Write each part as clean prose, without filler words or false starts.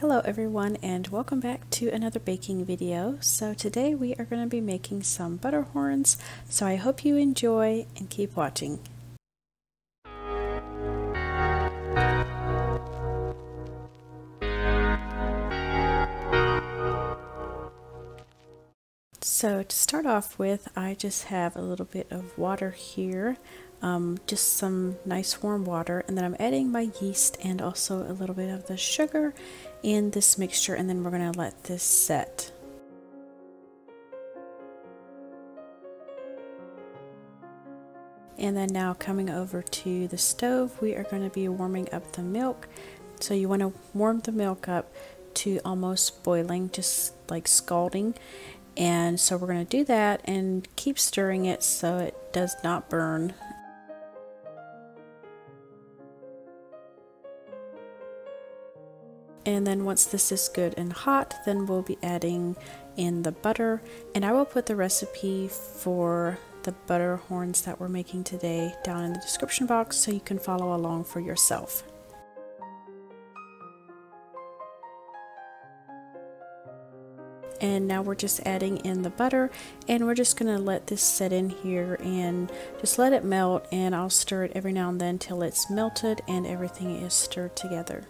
Hello everyone and welcome back to another baking video. So today we are going to be making some Butterhorns, so I hope you enjoy and keep watching. So to start off with, I just have a little bit of water here, just some nice warm water, and then I'm adding my yeast and also a little bit of the sugar in this mixture, and then we're going to let this set. And then now coming over to the stove, we are going to be warming up the milk. So you want to warm the milk up to almost boiling, just like scalding. And so we're going to do that and keep stirring it so it does not burn. And then once this is good and hot, then we'll be adding in the butter. And I will put the recipe for the Butterhorns that we're making today down in the description box so you can follow along for yourself. And now we're just adding in the butter, and we're just going to let this set in here and just let it melt, and I'll stir it every now and then till it's melted and everything is stirred together.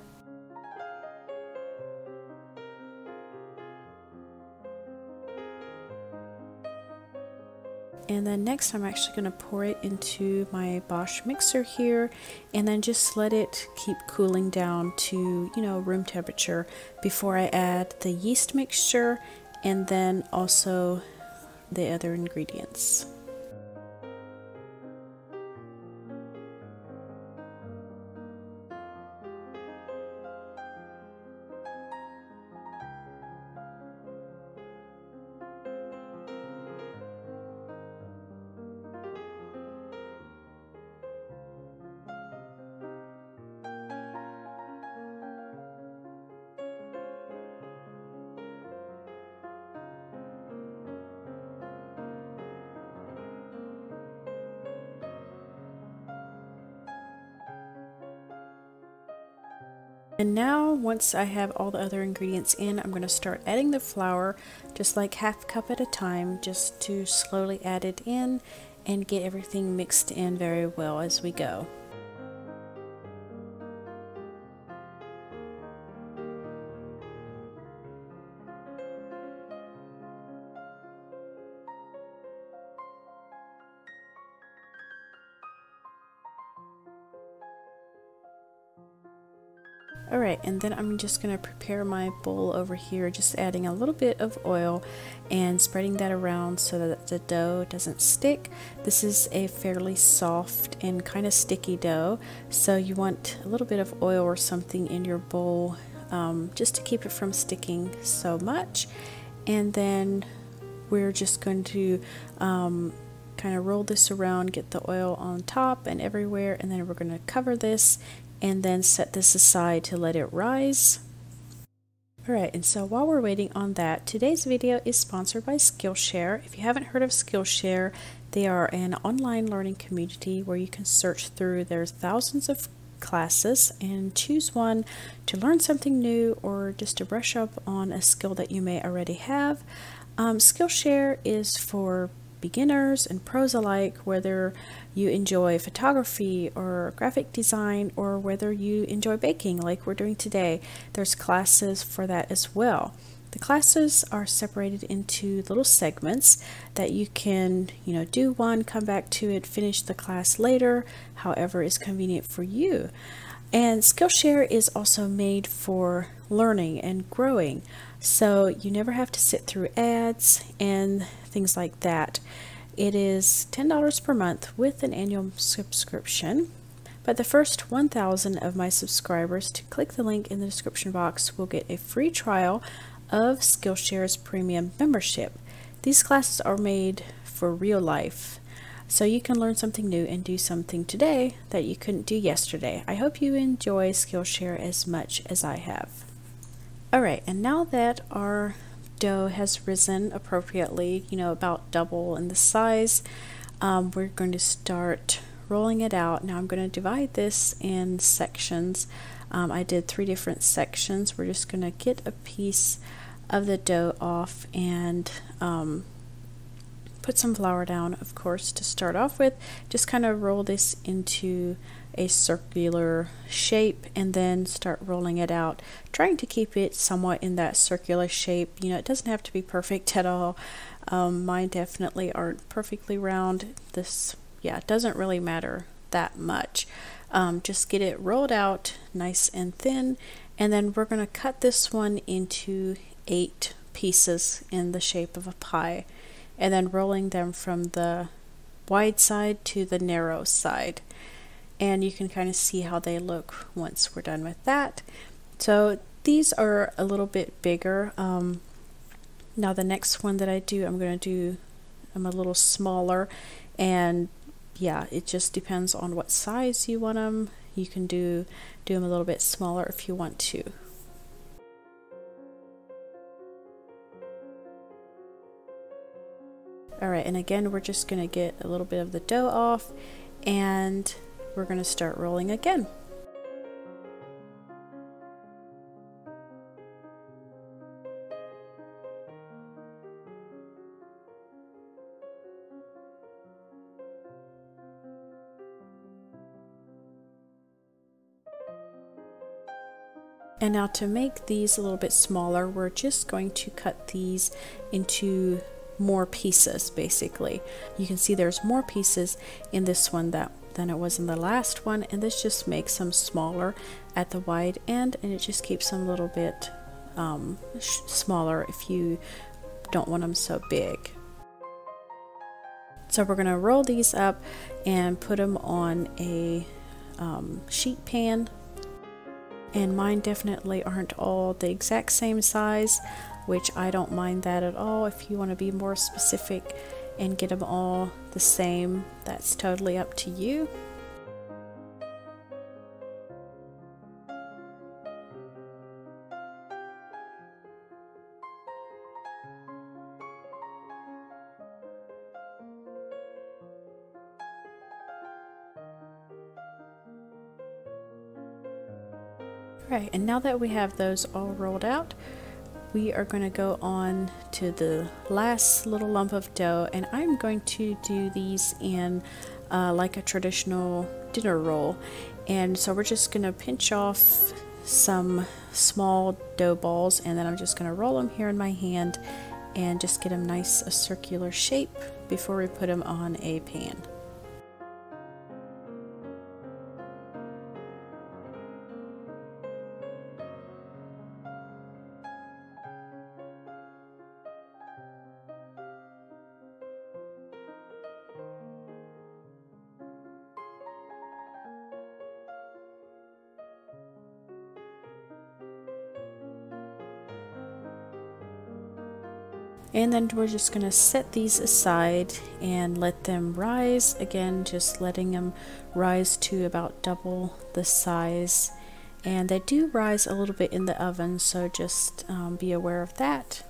And then next I'm actually going to pour it into my Bosch mixer here, and then just let it keep cooling down to, room temperature before I add the yeast mixture and then also the other ingredients. And now once I have all the other ingredients in, I'm going to start adding the flour just like half a cup at a time, just to slowly add it in and get everything mixed in very well as we go. Alright, and then I'm just going to prepare my bowl over here, just adding a little bit of oil and spreading that around so that the dough doesn't stick. This is a fairly soft and kind of sticky dough, so you want a little bit of oil or something in your bowl just to keep it from sticking so much. And then we're just going to kind of roll this around, get the oil on top and everywhere, and then we're going to cover this and then set this aside to let it rise. Alright, and so while we're waiting on that, today's video is sponsored by Skillshare. If you haven't heard of Skillshare, they are an online learning community where you can search through their thousands of classes and choose one to learn something new or just to brush up on a skill that you may already have. Skillshare is for beginners and pros alike, whether you enjoy photography or graphic design or whether you enjoy baking like we're doing today. There's classes for that as well. The classes are separated into little segments that you can, do one, come back to it, finish the class later, however is convenient for you. And Skillshare is also made for learning and growing, so you never have to sit through ads and things like that. It is $10 per month with an annual subscription, but the first 1,000 of my subscribers to click the link in the description box will get a free trial of Skillshare's premium membership. These classes are made for real life, so you can learn something new and do something today that you couldn't do yesterday. I hope you enjoy Skillshare as much as I have. Alright, and now that our dough has risen appropriately, about double in the size, we're going to start rolling it out. Now I'm going to divide this in sections. I did 3 different sections. We're just going to get a piece of the dough off and put some flour down, of course, to start off with. Just kind of roll this into a circular shape and then start rolling it out, trying to keep it somewhat in that circular shape. You know, it doesn't have to be perfect at all. Mine definitely aren't perfectly round. This, yeah, it doesn't really matter that much. Just get it rolled out nice and thin, and then we're going to cut this one into 8 pieces in the shape of a pie, and then rolling them from the wide side to the narrow side. And you can kind of see how they look once we're done with that. So these are a little bit bigger. Now the next one that I do, I'm a little smaller, and yeah, it just depends on what size you want them. You can do them a little bit smaller if you want to. Alright, and again, we're just going to get a little bit of the dough off, and we're going to start rolling again. And now to make these a little bit smaller, we're just going to cut these into more pieces, basically. You can see there's more pieces in this one than it was in the last one, and this just makes them smaller at the wide end, and it just keeps them a little bit smaller if you don't want them so big. So we're going to roll these up and put them on a sheet pan, and mine definitely aren't all the exact same size, which I don't mind that at all. If you want to be more specific and get them all the same, that's totally up to you. Right, and now that we have those all rolled out, we are going to go on to the last little lump of dough, and I'm going to do these in like a traditional dinner roll. And so we're just going to pinch off some small dough balls, and then I'm just going to roll them here in my hand and just get them nice a circular shape before we put them on a pan. And then we're just going to set these aside and let them rise. Again, just letting them rise to about double the size. And they do rise a little bit in the oven, so just be aware of that.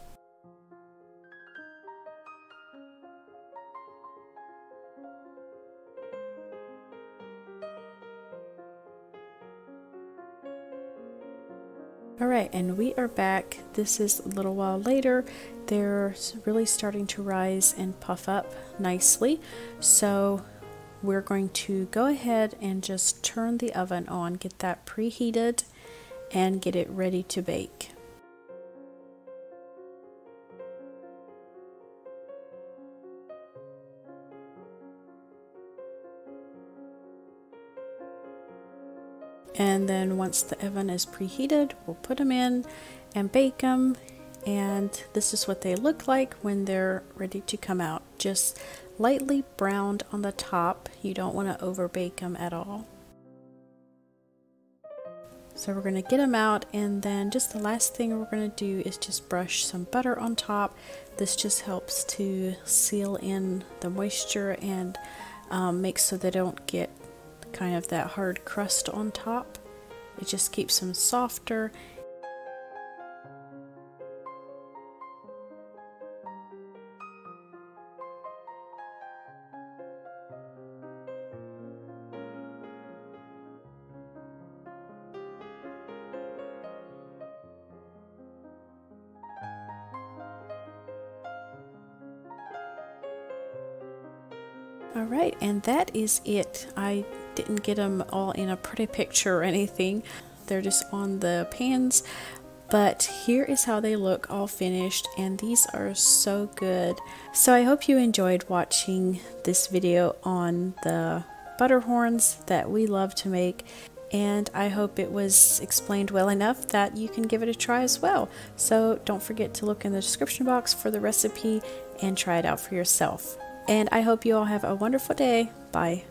Alright, and we are back. This is a little while later. They're really starting to rise and puff up nicely. So we're going to go ahead and just turn the oven on, get that preheated, and get it ready to bake. And then once the oven is preheated, we'll put them in and bake them. And this is what they look like when they're ready to come out. Just lightly browned on the top. You don't want to over bake them at all. So we're going to get them out, and then just the last thing we're going to do is just brush some butter on top. This just helps to seal in the moisture and make so they don't get kind of that hard crust on top. It just keeps them softer. Alright, and that is it. I didn't get them all in a pretty picture or anything. They're just on the pans. But here is how they look all finished, and these are so good. So I hope you enjoyed watching this video on the Butterhorns that we love to make, and I hope it was explained well enough that you can give it a try as well. So don't forget to look in the description box for the recipe and try it out for yourself. And I hope you all have a wonderful day. Bye.